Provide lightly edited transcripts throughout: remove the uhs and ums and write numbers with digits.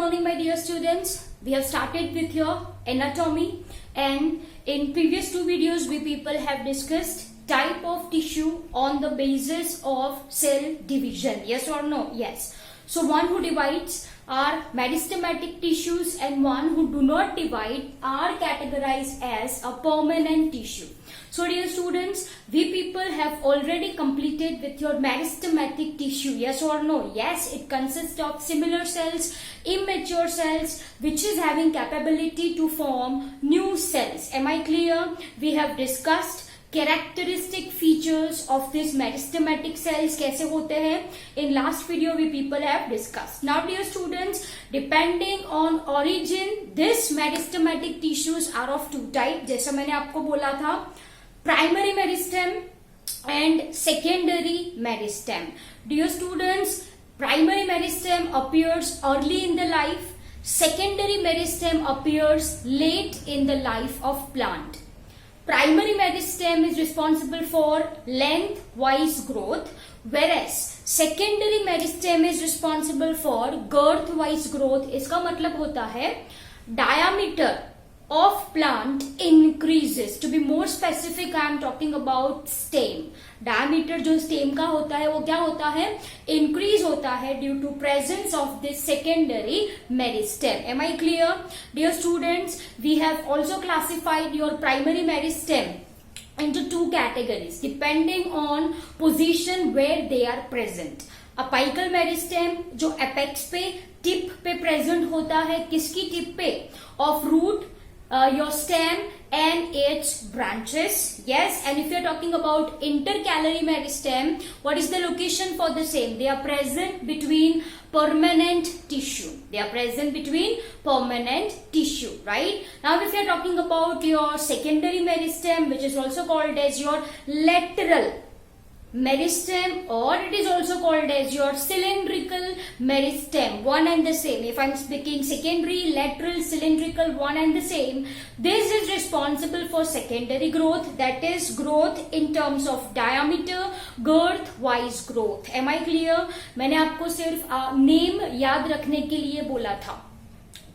morning, my dear students. We have started with your anatomy, and in previous two videos we people have discussed type of tissue on the basis of cell division. Yes or no? Yes. So one who divides are meristematic tissues and one who do not divide are categorized as a permanent tissue. So dear students, we people have already completed with your meristematic tissue. Yes or no? Yes, it consists of similar cells, immature cells, which is having capability to form new cells. Am I clear? We have discussed characteristic features of this meristematic cells कैसे होते हैं. In last video we people have discussed. Now dear students, depending on origin, this meristematic tissues are of two type. जैसा मैंने आपको बोला था, primary meristem and secondary meristem. Dear students, primary meristem appears early in the life, secondary meristem appears late in the life of plant. Primary meristem is responsible for lengthwise growth, whereas secondary meristem is responsible for girthwise growth. इसका मतलब होता है diameter of plant increases. To be more specific, I am talking about stem. Diameter जो stem का होता है वो क्या होता है? Increase होता है due to presence of this secondary meristem. Am I clear? Dear students, we have also classified your primary meristem into two categories depending on position where they are present. Apical meristem जो apex पे tip पे present होता है, किसकी tip पे? Of root, your stem and its branches. Yes, and if you are talking about intercalary meristem, what is the location for the same? They are present between permanent tissue. They are present between permanent tissue, right? Now if you are talking about your secondary meristem, which is also called as your lateral meristem, or it is also called as your cylindrical meristem, one and the same. If I'm speaking secondary, lateral, cylindrical, one and the same, this is responsible for secondary growth, that is growth in terms of diameter, girth wise growth. Am I clear? मैंने आपको सिर्फ name याद रखने के लिए बोला था.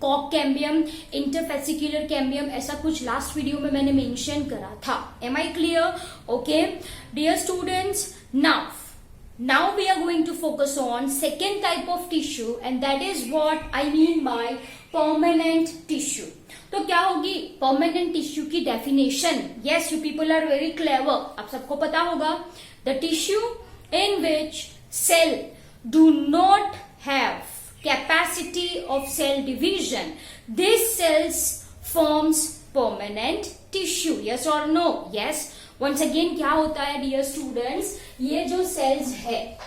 Kock cambium, interfascicular cambium, ऐसा कुछ लास्ट वीडियो में मैंने मेंशन करा था. Am I clear? Okay dear students, now we are going to focus on second type of tissue, and that is what I mean by permanent tissue. तो क्या होगी permanent tissue की definition? Yes, you people are very clever. आप सबको पता होगा. The tissue in which cell do not have capacity of cell division, these cells forms permanent tissue. Yes or no? Yes. Once again क्या होता है dear students, ये जो cells है,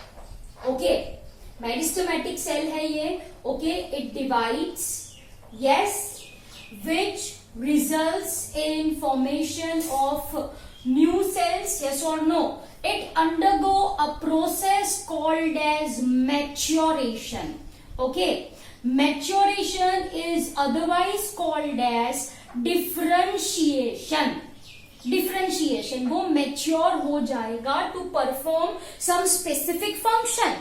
okay, meristematic cell है ये, okay, it divides, yes, which results in formation of new cells. Yes or no? It undergo a process called as maturation. Okay, maturation is otherwise called as differentiation. Differentiation, वो mature हो जाएगा to perform some specific function.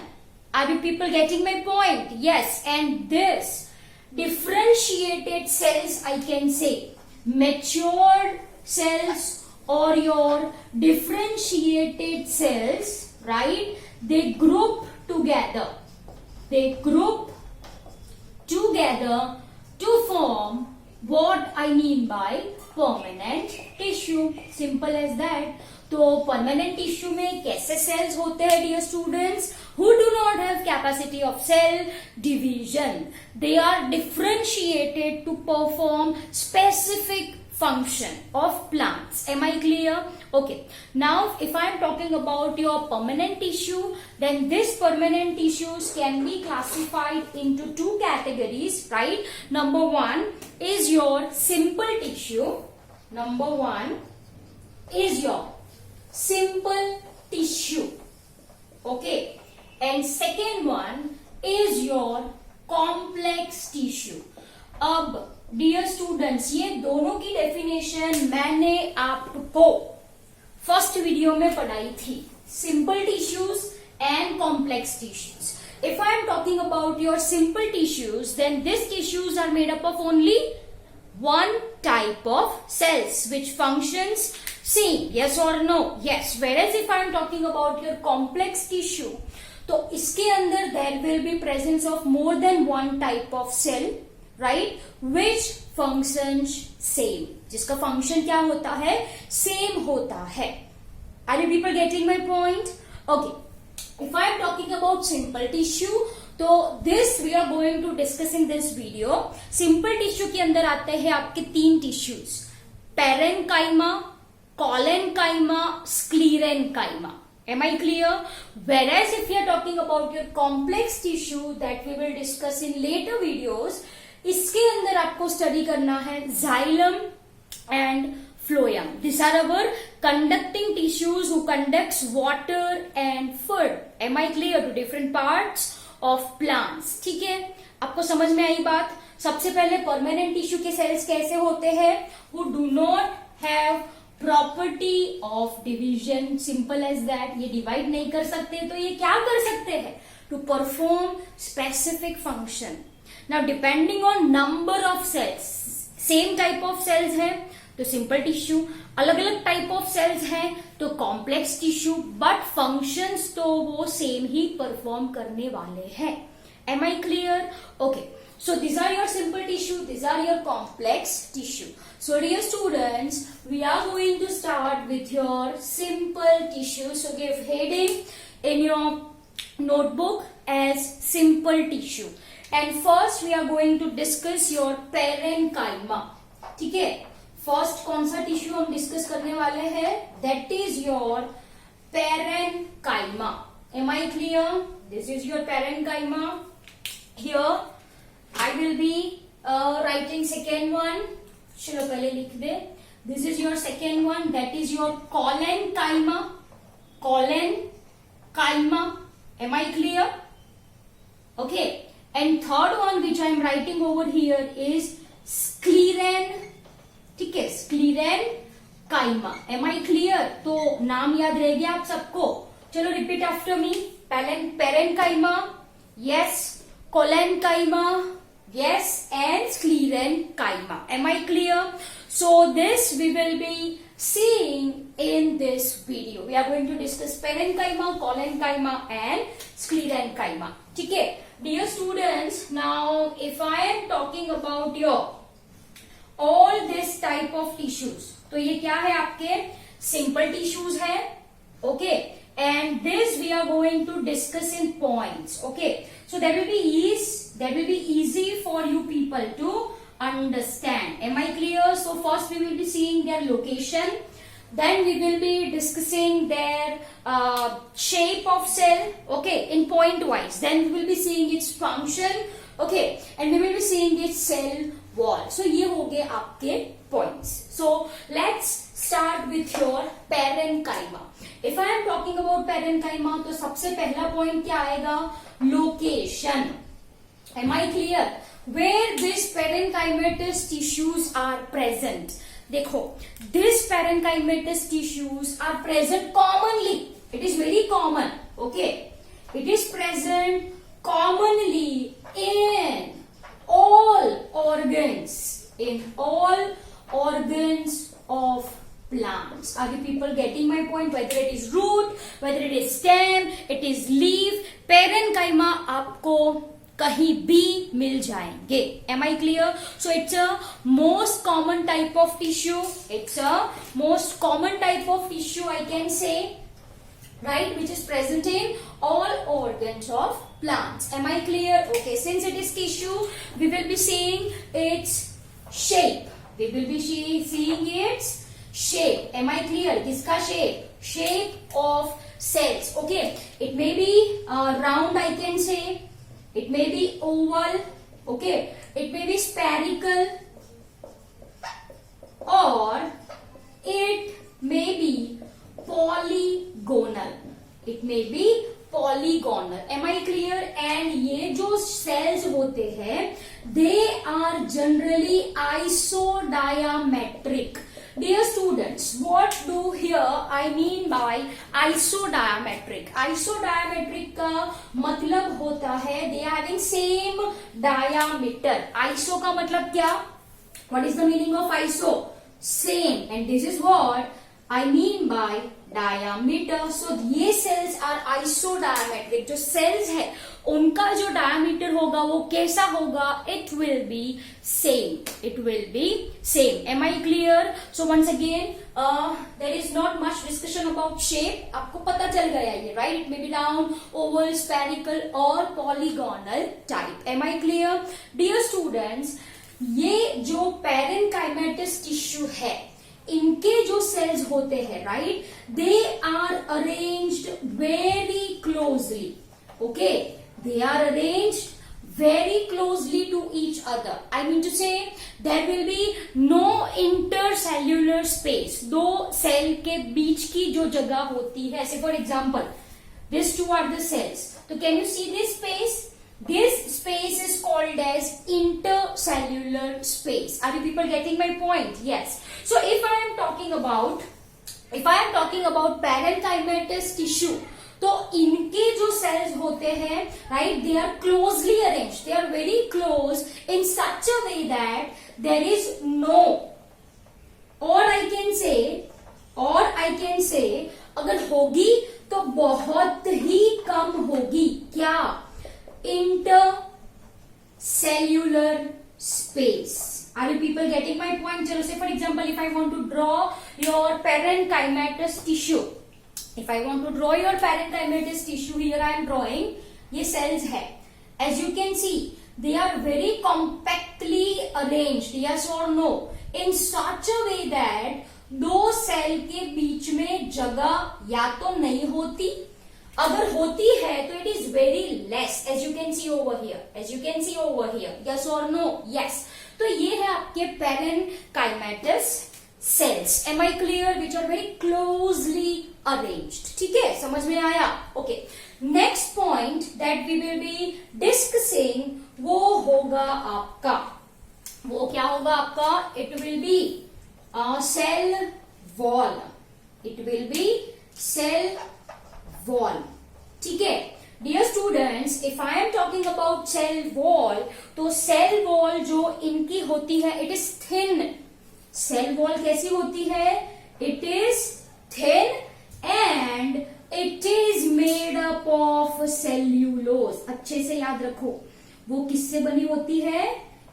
Are you people getting my point? Yes, and this differentiated cells, I can say matured cells or your differentiated cells, right? They group together. They group together to form what I mean by permanent tissue. Simple as that. तो permanent tissue में कैसे cells होते हैं dear students? Who do not have capacity of cell division. They are differentiated to perform specific function of plants. Am I clear? Okay. Now if I am talking about your permanent tissue, then this permanent tissues can be classified into two categories, right? Number one is your simple tissue. Number one is your simple tissue. Okay. And second one is your complex tissue. अब dear students, ये दोनों की definition मैंने आपको first video में पढ़ाई थी. Simple tissues and complex tissues. if I am talking about your simple tissues, then these tissues are made up of only one type of cells which functions same. Yes or no? Yes. Whereas if I am talking about your complex tissue, तो इसके अंदर there will be presence of more than one type of cell, right, which functions same. जिसका function क्या होता है? Same होता है. Are you people getting my point? Okay. If I am talking about simple tissue, तो this we are going to discuss in this video. Simple tissue के अंदर आते हैं आपके 3 tissues, parenchyma, collenchyma, sclerenchyma. Am I clear? Whereas if you are talking about your complex tissue that we will discuss in later videos, इसके अंदर आपको study करना है xylem and phloem. These are our conducting tissues who conducts water and food. Am I clear? To different parts of plants. ठीक है, आपको समझ में आई बात? सबसे पहले परमानेंट टिश्यू के सेल्स कैसे होते हैं? Who do not have property of division. Simple as that. ये डिवाइड नहीं कर सकते, तो ये क्या कर सकते हैं? To perform specific function. Now depending on number of cells, same type of cells है तो सिंपल टिश्यू, अलग अलग टाइप ऑफ सेल्स हैं तो कॉम्प्लेक्स टिश्यू, बट फंक्शंस तो वो सेम ही परफॉर्म करने वाले हैं. Am I clear? Okay, so this are your simple tissue, this are your complex tissue. So dear students, we are going to start with your simple tissue. So give heading in your notebook as simple tissue, and first we are going to discuss your parenchyma. ठीक है, first कौन सा tissue हम discuss करने वाले हैं? That is your parenchyma. Am I clear? This is your parenchyma. Here I will be writing second one. चलो पहले लिख दे. This is your second one. That is your collenchyma. Collenchyma. Am I clear? Okay. And third one which I am writing over here is sclerenchyma. ठीक है, sclerenchyma. Am I clear? तो नाम याद रह गया आप सबको? चलो repeat after me. parenchyma, yes. collenchyma, yes. And sclerenchyma. Am I clear? So this we will be seeing in this video. We are going to discuss parenchyma, collenchyma and sclerenchyma. ठीक है, dear students, now if I am talking about your all this type of tissues, तो ये क्या है आपके simple tissues है. Okay, and this we are going to discuss in points. Okay, so that will be easy for you people to understand. Am I clear? So first we will be seeing their location, then we will be discussing their shape of cell, okay, in point wise. Then we will be seeing its function, okay, and we will be seeing its cell wall. So ये हो गए आपके points. So let's start with your parenchyma. If I am talking about parenchyma, तो सबसे पहला point क्या आएगा? Location. Am I clear? Where these parenchymatous tissues are present. देखो, these parenchymatous tissues are present commonly. It is very common. Okay, it is present commonly in all organs. In all organs of plants. Are you people getting my point? Whether it is root, whether it is stem, it is leaf, parenchyma आपको कहीं भी मिल जाएंगे. Am I clear? So it's a most common type of tissue. It's a most common type of tissue, I can say, right, which is present in all organs of plants. Am I clear? Okay, since it is tissue, we will be seeing its shape. We will be seeing its shape. Am I clear? किसका shape? Shape of cells. Okay, it may be round, I can say. It may be oval, okay, it may be spherical, or it may be polygonal. It may be polygonal. Am I clear? And ये जो cells होते हैं, they are generally isodiametric. Dear students, what do here I mean by isodiametric? Isodiametric का मतलब होता है they are having same diameter. Iso का मतलब क्या? What is the meaning of iso? Same. And this is what I mean by diameter. So ये cells are isodiametric. जो cells है उनका जो diameter होगा वो कैसा होगा? It will be same. It will be same. Am I clear? So once again, there is not much discussion about shape. आपको पता चल गया ये, right? It may be round, oval, spherical or polygonal type. Am I clear? Dear students, ये जो parenchymatous tissue है इनके जो सेल्स होते हैं right they are arranged very closely okay they are arranged very closely to each other I mean to say there will be no intercellular space दो cell के बीच की जो जगह होती है ऐसे for example this two are the cells तो can you see this space This space is called as intercellular space. Are you people getting my point? Yes. So if I am talking about parenchymatous tissue, तो इनके जो cells होते हैं, right? They are closely arranged. They are very close in such a way that there is no, or I can say, अगर होगी तो बहुत ही कम होगी क्या? Intercellular space. Are you people getting my point? चलो say for example, if I want to draw your parenchymatous tissue, here I am drawing ये cells है. As you can see, they are very compactly arranged. Yes or no? In such a way that दो cell के बीच में जगह या तो नहीं होती अगर होती है तो it is very less as you can see over here yes और नो यस तो ये है आपके parenchymatous cells am I clear which are very closely arranged ठीक है समझ में आया okay next point that we will be discussing वो होगा आपका वो क्या होगा आपका it will be cell wall wall ठीक है dear students if I am talking about cell wall तो सेल वॉल जो इनकी होती है it is thin cell wall कैसी होती है it is thin and it is made up of cellulose अच्छे से याद रखो वो किससे बनी होती है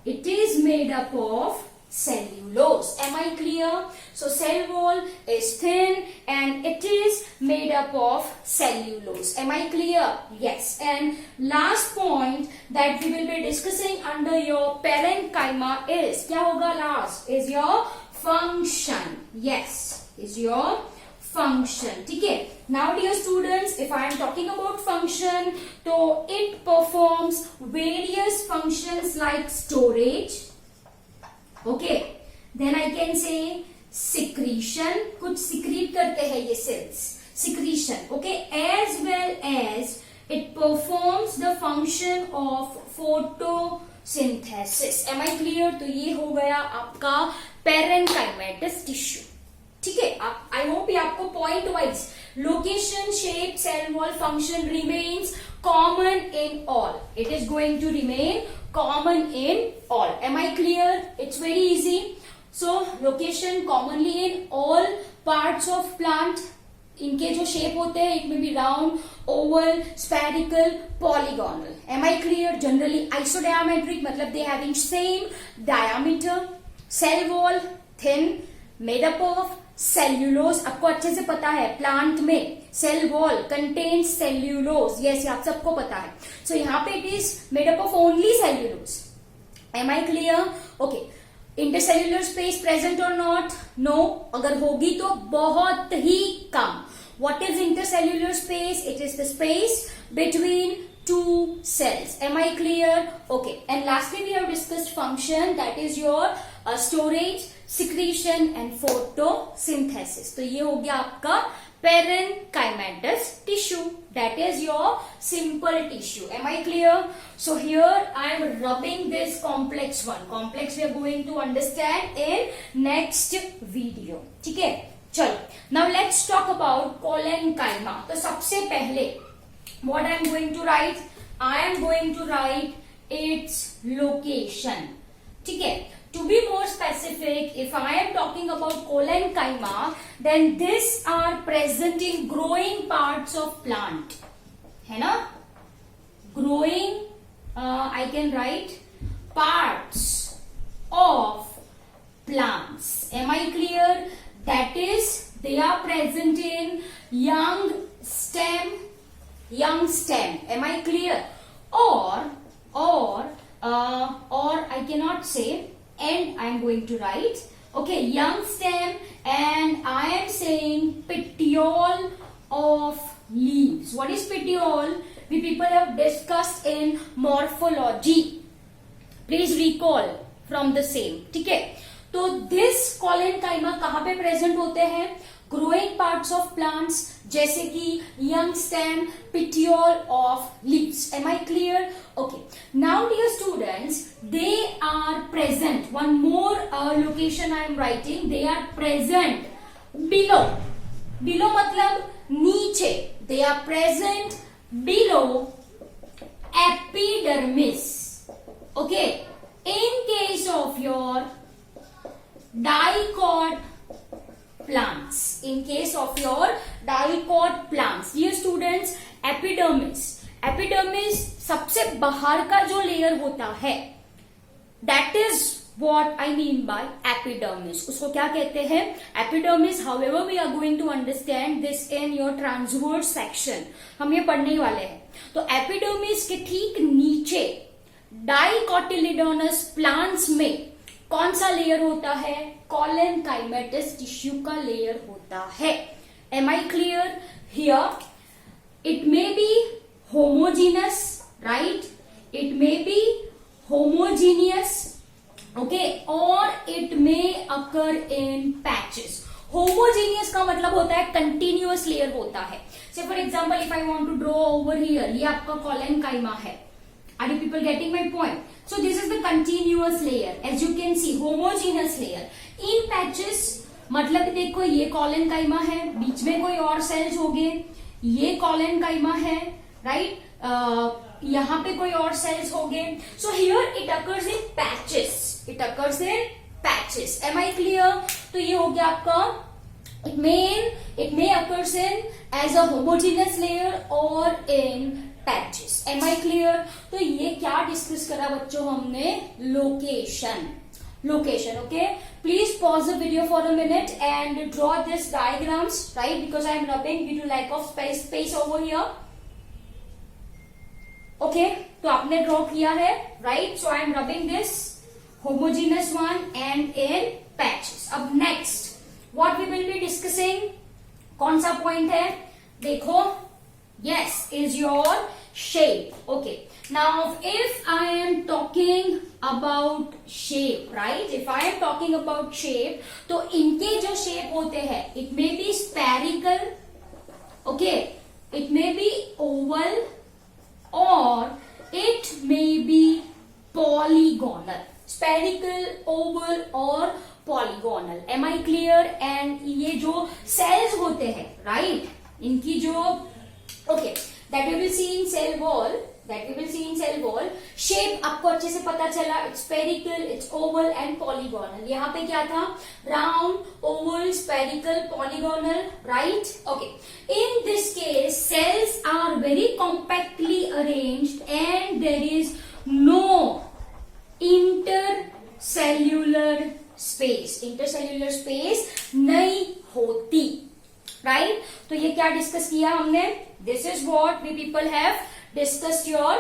it is made up of cellulose. Am I clear? So cell wall is thin and it is made up of cellulose. Am I clear? Yes. And last point that we will be discussing under your parenchyma is क्या होगा last? Is your function. Yes. Is your function. ठीक है? Now dear students, if I am talking about function, तो it performs various functions like storage. Okay, then I can say secretion. कुछ secrete करते हैं ये cells. Secretion. Okay, as well as it performs the function of photosynthesis. Am I clear? तो ये हो गया आपका parenchymatous tissue. ठीक है I hope ये आपको point wise location, shape, cell wall, function remains common in all. It is going to remain common in all. Am I clear? It's very easy. So location commonly in all parts of plant. इनके जो shape होते हैं it may be round, oval, spherical, polygonal. Am I clear? Generally isodiametric मतलब they having same diameter. Cell wall thin, made up of cellulose आपको अच्छे से पता है प्लांट में cell wall contains cellulose yes आप सबको पता है सो यहाँ पे it is made up of only cellulose am I clear okay intercellular space present और नॉट नो अगर होगी तो बहुत ही कम what is intercellular space it is the space between two cells. Am I clear? Okay. And lastly, we have discussed function that is your storage, secretion and photosynthesis. तो ये हो गया आपका parenchymatous tissue. That is your simple tissue. Am I clear? So here I am rubbing this complex one. Complex we are going to understand in next video. ठीक है, चलो. Now let's talk about collenchyma. तो सबसे पहले what I am going to write? I am going to write its location. ठीक है. To be more specific, if I am talking about collenchyma, then these are present in growing parts of plant. है ना? Growing, I can write parts of plants. Am I clear? That is, they are present in young stem. Am I clear? Or I cannot say. And I am going to write, okay, young stem, and I am saying petiole of leaves. What is petiole? We people have discussed in morphology. Please recall from the same. ठीक है, तो this collenchyma कहाँ पे present होते हैं? Growing parts of plants, जैसे कि young stem, petiole of leaves. Am I clear? Okay. Now, dear students, they are present. One more location I am writing. They are present below. Below मतलब नीचे. They are present below epidermis. Okay. In case of your dicot plants. In case of your dicot plants. Dear students, epidermis सबसे बाहर का जो layer होता है, that is what I mean by epidermis. उसको क्या कहते हैं? Epidermis. However, we are going to understand this in your transverse section. हम ये पढ़ने वाले हैं. तो epidermis के ठीक नीचे dicotyledonous plants में कौन सा लेयर होता है? collenchymatous tissue का लेयर होता है. Am I clear? Here it may be homogeneous, right? It may be homogeneous, okay, or it may occur in patches. Homogeneous का मतलब होता है continuous layer होता है. Say for example, if I want to draw over here, ये आपका collenchyma है. Are you people getting my point? So this is the continuous layer. As you can see, homogeneous layer. In patches मतलब देखो ये collenchyma है, बीच में कोई और cells होंगे, ये collenchyma है, right? यहाँ पे कोई और cells होंगे. So here it occurs in patches. It occurs in patches. Am I clear? तो ये हो गया आपका. It may occurs in as a homogeneous layer or in patches. Am I clear? तो ये क्या डिस्कस करा बच्चों हमने? Location. Okay. Please pause the video for a minute and draw this diagrams, right? Because I am rubbing due to lack of space over here. Okay. तो आपने draw किया है, right? So I am rubbing this homogeneous one and in patches. अब next, what we will be discussing? कौन सा point है? देखो. Yes, is your shape. Okay. Now, if I am talking about shape, right? If I am talking about shape, तो इनके जो shape होते हैं, it may be spherical, okay? It may be oval, or it may be polygonal. Spherical, oval, or polygonal. Am I clear? And ये जो cells होते हैं, right? इनकी जो okay, that we will see in cell wall. Shape आपको अच्छे से पता चला. It's spherical, it's oval and polygonal. यहाँ पे क्या था? Round, oval, spherical, polygonal, right? Okay. In this case, cells are very compactly arranged and there is no intercellular space. Intercellular space नहीं होती. Right? तो ये क्या डिस्कस किया हमने? This is what we people have discussed your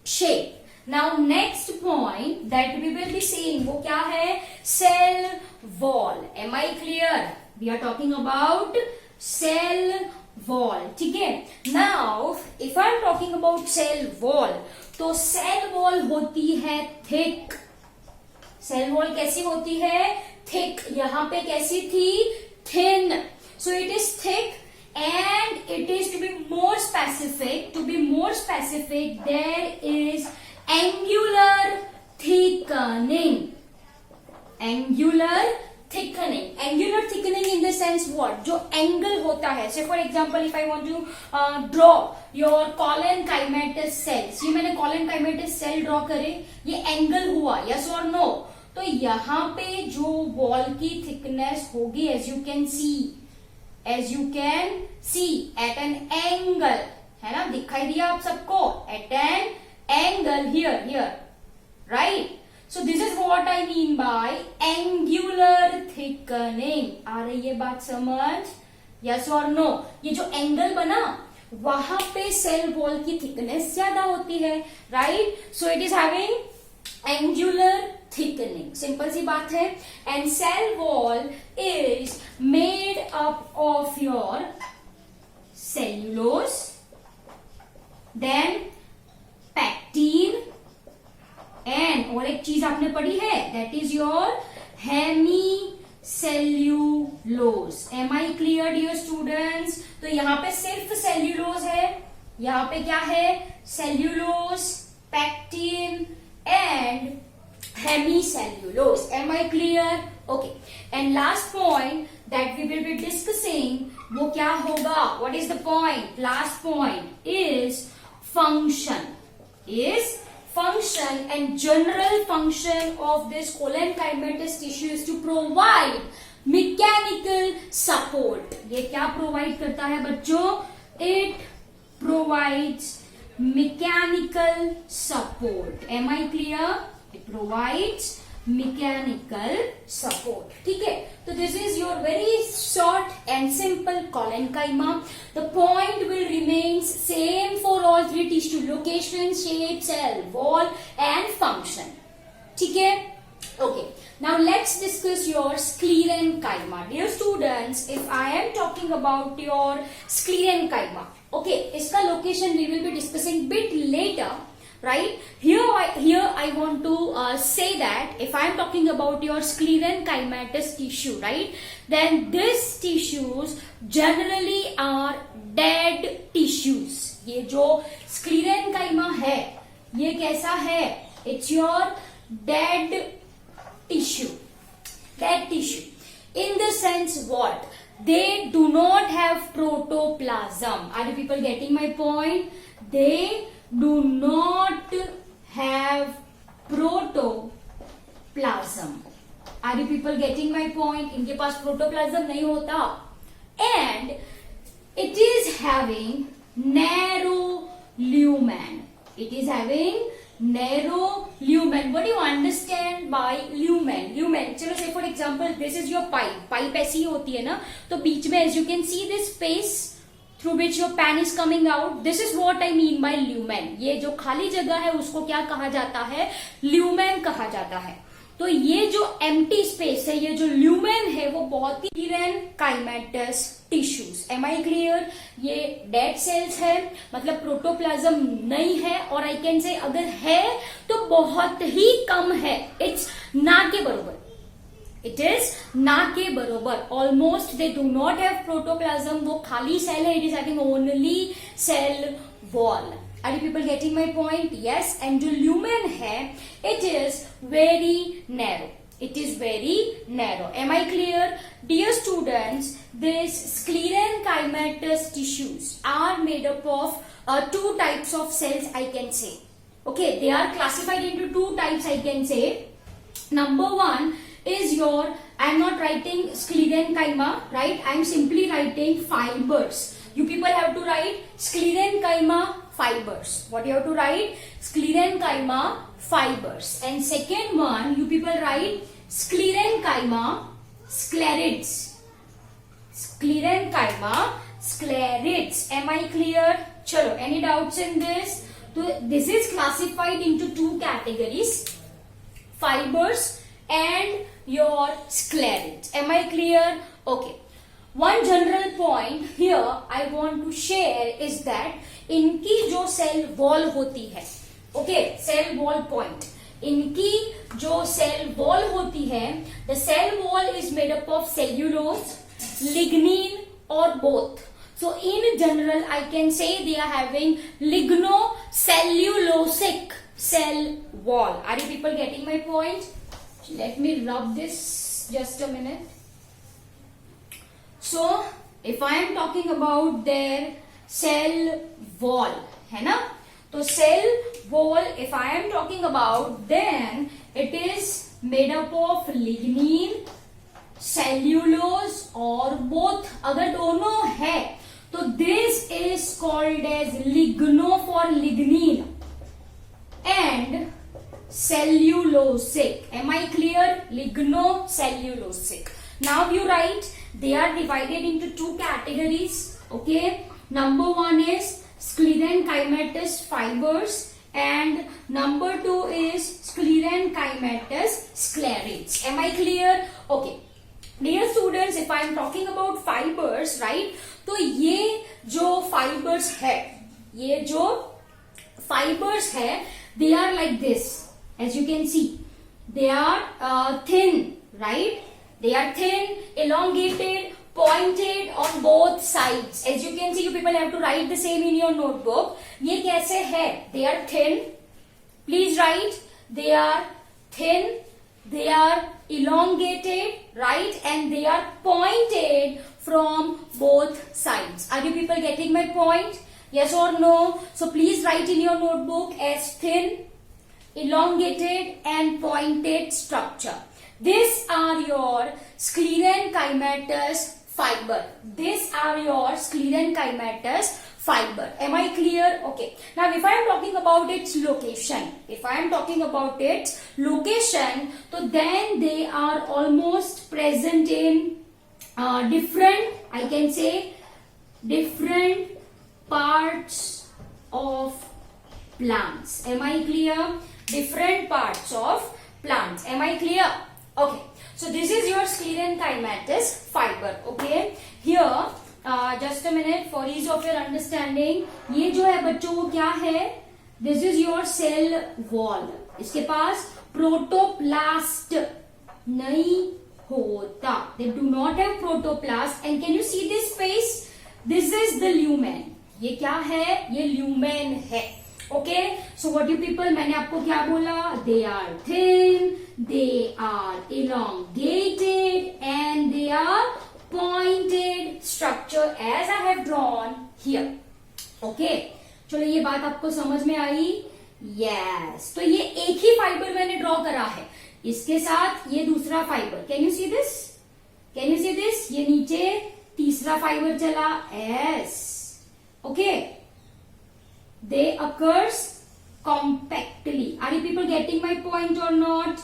shape. Now next point that we will be seeing वो क्या है? Cell wall. Am I clear? We are talking about cell wall. ठीक है? Now if I am talking about cell wall, तो cell wall होती है thick. Cell wall कैसी होती है? Thick. यहाँ पे कैसी थी? Thin. So it is thick and it is to be more specific, there is angular thickening. Angular thickening in the sense what? जो angle होता है, say for example if I want to draw your collenchymatous cells, ये मैंने collenchymatous cell draw करे, ये angle हुआ, yes or no? तो यहाँ पे जो wall की thickness होगी, as you can see at an angle, है ना, दिखाई दिया आप सबको, at an angle here, right? So this is what I mean by angular thickening. आ रही है बात समझ? Yes or no? ये जो एंगल बना वहां पे सेल वॉल की थिकनेस ज्यादा होती है, right? So it is having angular thickening. Simple सी बात है. And cell wall is made up of your cellulose, then pectin, and और एक चीज आपने पढ़ी है, that is your hemicellulose. Am I clear dear students? तो यहाँ पे सिर्फ सेल्यूलोज है, यहाँ पे क्या है? Cellulose, pectin and hemicellulose. Am I clear? Okay. And last point that we will be discussing, वो क्या होगा? What is the point? Last point is function and general function of this collenchymatous tissue is to provide mechanical support. ये क्या provide करता है बच्चों? It provides mechanical support. Am I clear? It provides mechanical support. ठीक है? तो this is your very short and simple collenchyma. The point will remain same for all three tissue: location, shape, cell wall and function. ठीक है? Okay. Now let's discuss your sclerenchyma. Dear students, if I am talking about your sclerenchyma, okay, इसका location we will be discussing bit later. Right? Here I want to say that if I am talking about your sclerenchymatous tissue, right? Then these tissues generally are dead tissues. ये जो sclerenchyma है, ये कैसा है? It's your dead tissue. Dead tissue. In the sense what? They do not have protoplasm. Are you people getting my point? They do not have protoplasm. Are you people getting my point? इनके पास protoplasm नहीं होता. And it is having narrow lumen. It is having narrow lumen. What do you understand by lumen? Lumen. चलो say for example this is your pipe. Pipe ऐसी होती है ना, तो बीच में as you can see this space through which your pan is coming out. This is what I mean by lumen. ये जो खाली जगह है उसको क्या कहा जाता है? lumen कहा जाता है. तो ये जो empty space है, ये जो lumen है, वो बहुत ही sclerenchymatous tissues. Am I clear? ये dead cells है, मतलब प्रोटोप्लाज्म नहीं है, और I can say अगर है तो बहुत ही कम है. It's ना के बरोबर. It is ना के बरोबर. Almost they do not have protoplasm. वो खाली सेल है. It is having only cell wall. Are you people getting my point? Yes. And जो lumen है, it is very narrow. It is very narrow. Am I clear? Dear students, these sclerenchymatous tissues are made up of two types of cells, I can say. Okay, they are classified into two types, I can say. Number one is your, I am not writing sclerenchyma, right? I am simply writing fibers. You people have to write sclerenchyma fibers. What you have to write? Sclerenchyma fibers. And second one, you people write sclerenchyma sclerids. Sclerenchyma sclerids. Am I clear? Chalo, any doubts in this? So this is classified into two categories: fibers and your sclerids. Am I clear? Okay. One general point here I want to share is that इनकी जो cell wall होती है, okay, cell wall point, इनकी जो cell wall होती है, the cell wall is made up of cellulose, lignin or both. So So in general, I can say they are having lignocellulosic cell wall. Are you people getting my point? Let me rub this just a minute. So if I am talking about their cell wall, है ना, तो cell wall if I am talking about, then it is made up of lignin, cellulose और both. अगर दोनों है तो this is called as ligno for lignin and cellulosic. Am I clear? Lignocellulosic. Now you write, they are divided into two categories. Okay, number one is sclerenchymatous fibers and number two is sclerenchymatous sclerates. Am I clear? Okay, dear students, if I am talking about fibers, right, तो ये जो fibers है, ये जो fibers है, they are like this. As you can see, they are thin, right? They are thin, elongated, pointed on both sides. As you can see, you people have to write the same in your notebook. ये कैसे है? They are thin. Please write. They are thin. They are elongated, right? And they are pointed from both sides. Are you people getting my point? Yes or no? So please write in your notebook as thin, elongated and pointed structure. These are your sclerenchymatous fiber. These are your sclerenchymatous fiber. Am I clear? Okay. Now if I am talking about its location, so then they are almost present in different, I can say, different parts of plants. Am I clear? Different parts of plants. Am I clear? Okay. So this is your sclerenchymatous fiber. Okay. Here, just a minute for ease of your understanding. ये जो है बच्चों वो क्या है? This is your cell wall. इसके पास protoplast नहीं होता. They do not have protoplast. And can you see this space? This is the lumen. ये क्या है? ये lumen है. Okay, so what you people, मैंने आपको क्या बोला? They are thin, they are elongated and they are pointed structure as I have drawn here. Okay, चलो ये बात आपको समझ में आई? Yes, तो ये एक ही फाइबर मैंने ड्रॉ करा है, इसके साथ ये दूसरा fibre. Can you see this? Can you see this? ये नीचे तीसरा फाइबर चला. Yes, okay. They occurs compactly. Are you people getting my point or not?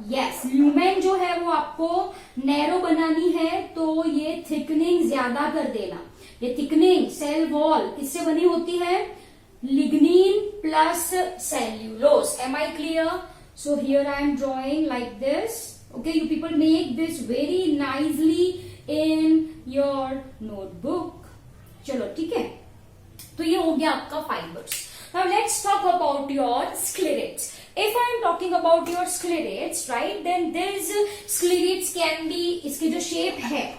Yes, lumen जो है वो आपको नैरो बनानी है तो ये थिकनिंग ज्यादा कर देना. ये थिकनिंग सेल वॉल किससे बनी होती है? Lignin plus cellulose. Am I clear? So here I am drawing like this. Okay, you people make this very nicely in your notebook. चलो ठीक है, तो ये हो गया आपका fibres. Now let's talk about your sclerates. If I am talking about your sclerates, right, then these sclerates can be, इसकी जो shape है,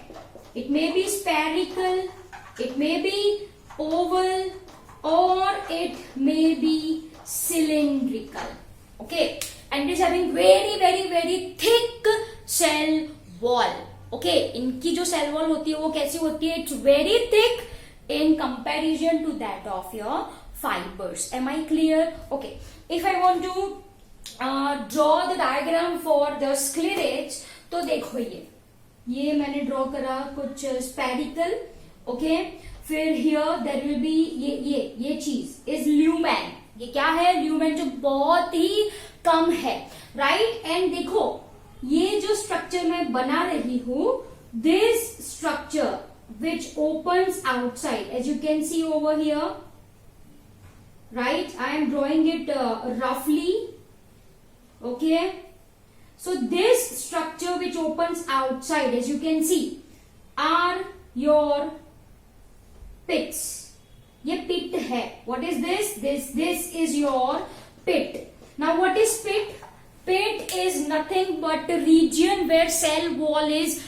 it may be spherical, it may be oval, or it may be cylindrical. Okay, and it is having very very very thick cell wall. Okay, इनकी जो cell wall होती है वो कैसी होती है? It's very thick in comparison to that of your fibers. Am I clear? Okay, if I want to draw the diagram for the sclerates, तो देखो ये मैंने ड्रॉ करा कुछ spherical. Okay, फिर here there will be ये चीज is lumen. ये क्या है? lumen जो बहुत ही कम है, right? And देखो ये जो स्ट्रक्चर मैं बना रही हूं, this structure which opens outside, as you can see over here, right? I am drawing it roughly. Okay, so this structure which opens outside, as you can see, are your pits. ये pit है. What is this? This is your pit. Now what is pit? Pit is nothing but a region where cell wall is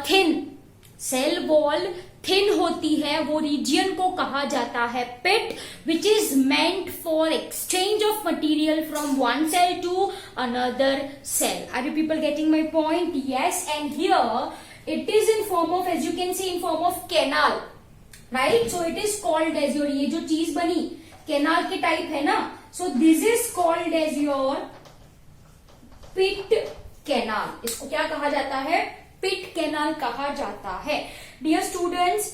thin. Cell wall thin होती है वो region को कहा जाता है pit, which is meant for exchange of material from one cell to another cell. Are you people getting my point? Yes. And here it is in form of, as you can see, in form of canal, right. So it is called as your, ये जो चीज बनी canal के type है ना, so this is called as your pit canal. इसको क्या कहा जाता है? पिट कैनाल कहा जाता है. Dear students,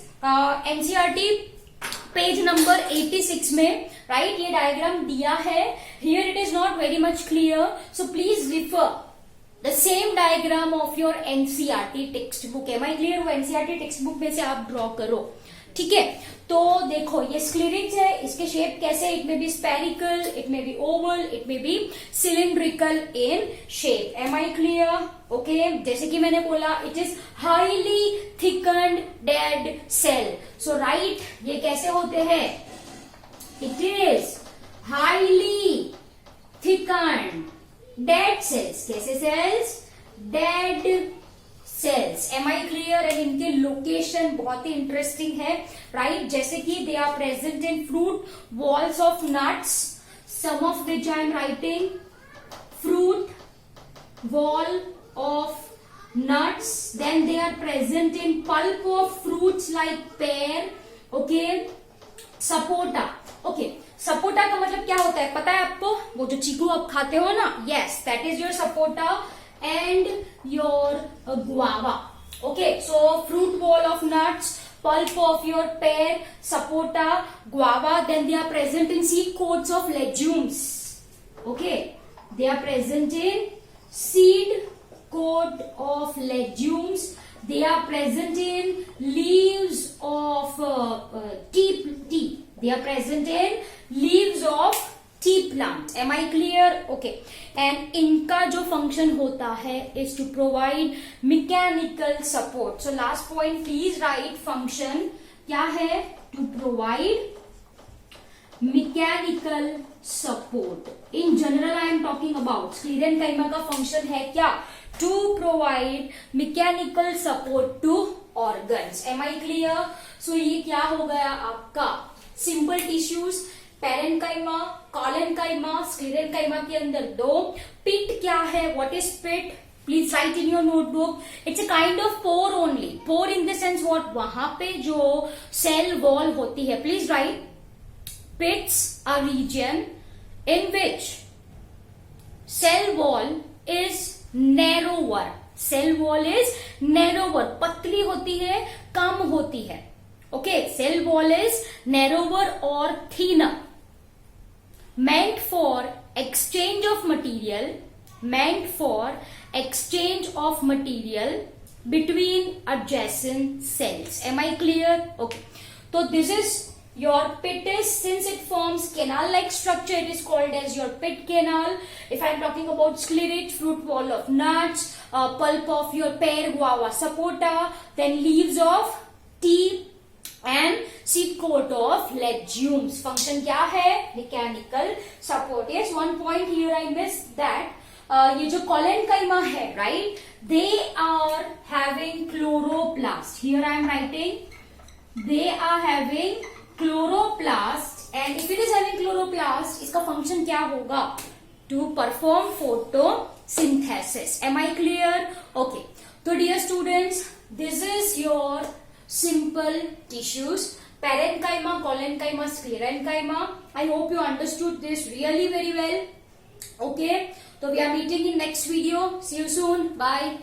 NCERT page number 86 में, राइट, ये डायग्राम दिया है. Here it is not very much clear, so please refer the same diagram of your NCERT text book. Am I clear? वो एनसीईआरटी टेक्स्ट बुक में से आप draw करो, ठीक है. तो देखो ये स्क्लेरिक्स है, इसके शेप कैसे? It may be spherical, it may be oval, it may be cylindrical in shape. Am I clear? Okay. जैसे कि मैंने बोला, it is highly thickened dead cell. So right, ये कैसे होते हैं? It is highly thickened dead cells. कैसे cells? Dead cells. Am I clear? And इनके लोकेशन बहुत ही इंटरेस्टिंग है, राइट. जैसे कि they are present in fruit walls of nuts, some of which I am writing. Fruit wall of nuts, then they are present in pulp of fruits like pear, okay, sapota. Okay, sapota का मतलब क्या होता है पता है आपको? वो जो चीकू आप खाते हो ना, yes, that is your sapota and your guava. Okay, so fruit wall of nuts, pulp of your pear, sapota, guava, then they are present in seed coats of legumes. Okay, they are present in seed coat of legumes. They are present in leaves of tea. They are present in leaves of tea plant. Am I clear? Okay. And इनका जो function होता है is to provide mechanical support. So last point, please write function. क्या है? To provide mechanical support. In general, I am talking about sclerenchyma का function है क्या? To provide mechanical support to organs. Am I clear? So ये क्या हो गया आपका? Simple tissues, पैरेन्काइमा, कॉलेन्काइमा, स्क्लेरेन्काइमा के अंदर दो. पिट क्या है? What is pit? Please write in your notebook. It's a kind of pore only. Pore in the sense what? वहां पे जो cell wall होती है. Please write. Pits are region in which cell wall is narrower. Cell wall is narrower. पतली होती है, कम होती है. Okay, cell wall is narrower or thinner. Meant for exchange of material. Meant for exchange of material between adjacent cells. Am I clear? Okay. So this is your pit is, since it forms canal-like structure, it is called as your pit canal. If I am talking about sclerate, fruit wall of nuts, pulp of your pear, guava, sapota, then leaves of tea and seed coat of legumes. Function क्या है? Mechanical support. Yes, one point here I missed that. ये जो कॉलेन्काइमा है, right? They are having chloroplast. Here I am writing. They are having chloroplast, and if it is having chloroplast, इसका function क्या होगा? To perform photosynthesis. Am I clear? Okay. So dear students, this is your simple tissues. Parenchyma, collenchyma, sclerenchyma. I hope you understood this really very well. Okay. So we are meeting in next video. See you soon. Bye.